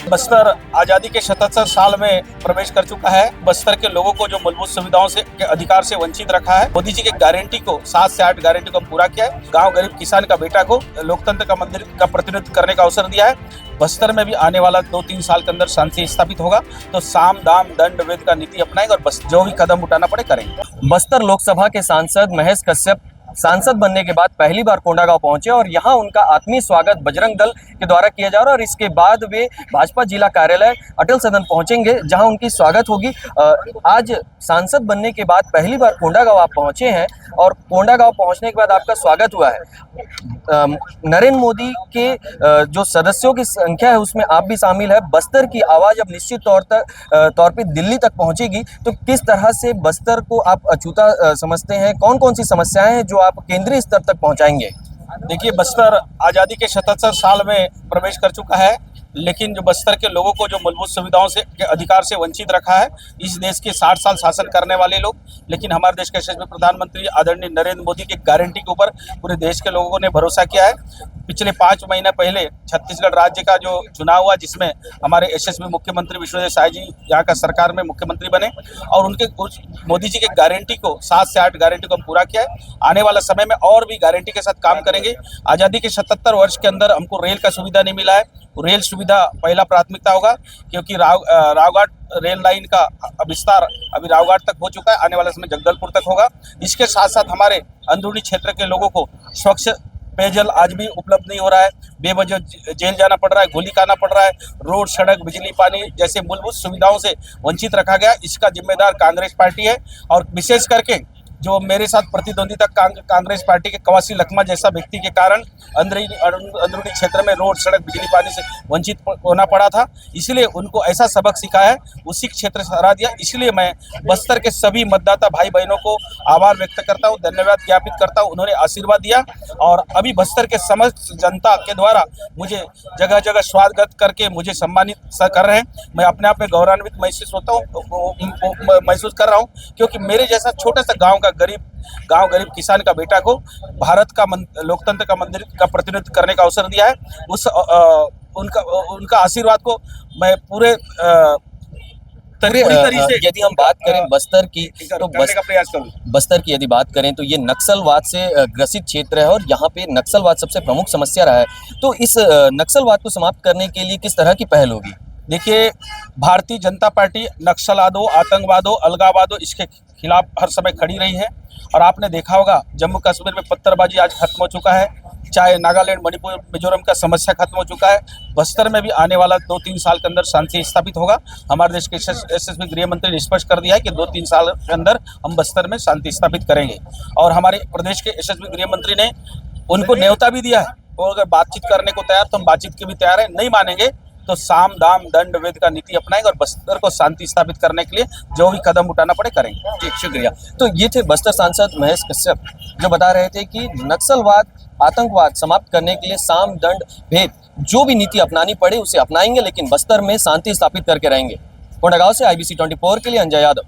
बस्तर आजादी के 77 साल में प्रवेश कर चुका है। बस्तर के लोगों को जो मूलभूत सुविधाओं से के अधिकार से वंचित रखा है, मोदी जी की गारंटी को 7 से 8 गारंटी को पूरा किया है। गांव गरीब किसान का बेटा को लोकतंत्र का मंदिर का प्रतिनिधित्व करने का अवसर दिया है। बस्तर में भी आने वाला 2-3 साल के अंदर शांति स्थापित होगा तो साम दाम दंड भेद का नीति अपनाएंगे और बस जो भी कदम उठाना पड़े करेंगे। बस्तर लोकसभा के सांसद महेश कश्यप सांसद बनने के बाद पहली बार कोंडागांव पहुंचे और यहां उनका आत्मीय स्वागत बजरंग दल के द्वारा किया जा रहा है और इसके बाद वे भाजपा जिला कार्यालय अटल सदन पहुंचेंगे जहां उनकी स्वागत होगी। आज सांसद बनने के बाद पहली बार कोंडागांव आप पहुंचे हैं और कोंडागांव पहुंचने के बाद आपका स्वागत हुआ है। नरेंद्र मोदी के जो सदस्यों की संख्या है उसमें आप भी शामिल है। बस्तर की आवाज अब निश्चित तौर पे दिल्ली तक पहुंचेगी, तो किस तरह से बस्तर को आप अछूता समझते हैं? कौन कौन सी समस्याएं हैं जो आप केंद्रीय स्तर तक पहुंचाएंगे? देखिए, बस्तर आजादी के 77 साल में प्रवेश कर चुका है, लेकिन जो बस्तर के लोगों को जो मूलभूत सुविधाओं से के अधिकार से वंचित रखा है, इस देश के 60 साल शासन करने वाले लोग, लेकिन हमारे देश के यशस्वी प्रधानमंत्री आदरणीय नरेंद्र मोदी की गारंटी के ऊपर पूरे देश के लोगों ने भरोसा किया है। पिछले 5 महीने पहले छत्तीसगढ़ राज्य का जो चुनाव हुआ, जिसमें हमारे यशस्वी मुख्यमंत्री विष्णुदेव साय जी यहाँ का सरकार में मुख्यमंत्री बने और उनके मोदी जी के गारंटी को 7 से 8 गारंटी को पूरा किया है। आने वाला समय में और भी गारंटी के साथ काम करेंगे। आज़ादी के 77 वर्ष के अंदर हमको रेल का सुविधा नहीं मिला है, रेल सुविधा पहला प्राथमिकता होगा, क्योंकि रावघाट रेल लाइन का विस्तार अभी रावघाट तक हो चुका है, आने वाले समय जगदलपुर तक होगा। इसके साथ साथ हमारे अंदरूनी क्षेत्र के लोगों को स्वच्छ पेयजल आज भी उपलब्ध नहीं हो रहा है, बेवजह जेल जाना पड़ रहा है, गोली खाना पड़ रहा है, रोड सड़क बिजली पानी जैसे मूलभूत सुविधाओं से वंचित रखा गया। इसका जिम्मेदार कांग्रेस पार्टी है और विशेष करके जो मेरे साथ प्रतिद्वंदिता कांग्रेस पार्टी के कवासी लखमा जैसा व्यक्ति के कारण अंदरूनी क्षेत्र में रोड सड़क बिजली पानी से वंचित होना पड़ा था, इसलिए उनको ऐसा सबक सिखाया, उसी क्षेत्र से हरा दिया। इसलिए मैं बस्तर के सभी मतदाता भाई बहनों को आभार व्यक्त करता हूं, धन्यवाद ज्ञापित करता हूं। उन्होंने आशीर्वाद दिया और अभी बस्तर के समस्त जनता के द्वारा मुझे जगह जगह स्वागत करके मुझे सम्मानित कर रहे हैं। मैं अपने आप में गौरवान्वित महसूस कर रहा हूँ, क्योंकि मेरे जैसा छोटा सा गाँव गरीब किसान का बेटा को भारत का लोकतंत्र का मंदिर का प्रतिनिधित्व करने का अवसर दिया है। उनका आशीर्वाद को मैं पूरी तरीके से यदि हम बात करें बस्तर की तो का प्रयास करूँ। बस्तर की यदि बात करें तो ये नक्सलवाद से ग्रसित क्षेत्र है और यहाँ पे नक्सलवाद सबसे प्रमुख समस्या रहा है, तो इस नक्सलवाद को समाप्त करने के लिए किस तरह की पहल होगी? देखिए, भारतीय जनता पार्टी नक्सलवादों, आतंकवादों, अलगाववादों इसके खिलाफ हर समय खड़ी रही है और आपने देखा होगा जम्मू कश्मीर में पत्थरबाजी आज खत्म हो चुका है, चाहे नागालैंड, मणिपुर, मिजोरम का समस्या खत्म हो चुका है। बस्तर में भी आने वाला 2-3 साल के अंदर शांति स्थापित होगा। हमारे देश के यशस्वी गृह मंत्री ने स्पष्ट कर दिया है कि 2-3 साल के अंदर हम बस्तर में शांति स्थापित करेंगे और हमारे प्रदेश के यशस्वी गृह मंत्री ने उनको न्योता भी दिया है और अगर बातचीत करने को तैयार तो हम बातचीत के भी तैयार है। नहीं मानेंगे तो साम दाम दंड भेद का नीति अपनाएंगे और बस्तर को शांति स्थापित करने के लिए जो भी कदम उठाना पड़े करेंगे। ठीक, शुक्रिया। तो ये थे बस्तर सांसद महेश कश्यप जो बता रहे थे कि नक्सलवाद, आतंकवाद समाप्त करने के लिए साम दंड भेद जो भी नीति अपनानी पड़े उसे अपनाएंगे, लेकिन बस्तर में शांति स्थापित करके रहेंगे। कोंडागांव से IBC 24 के लिए अंजय यादव।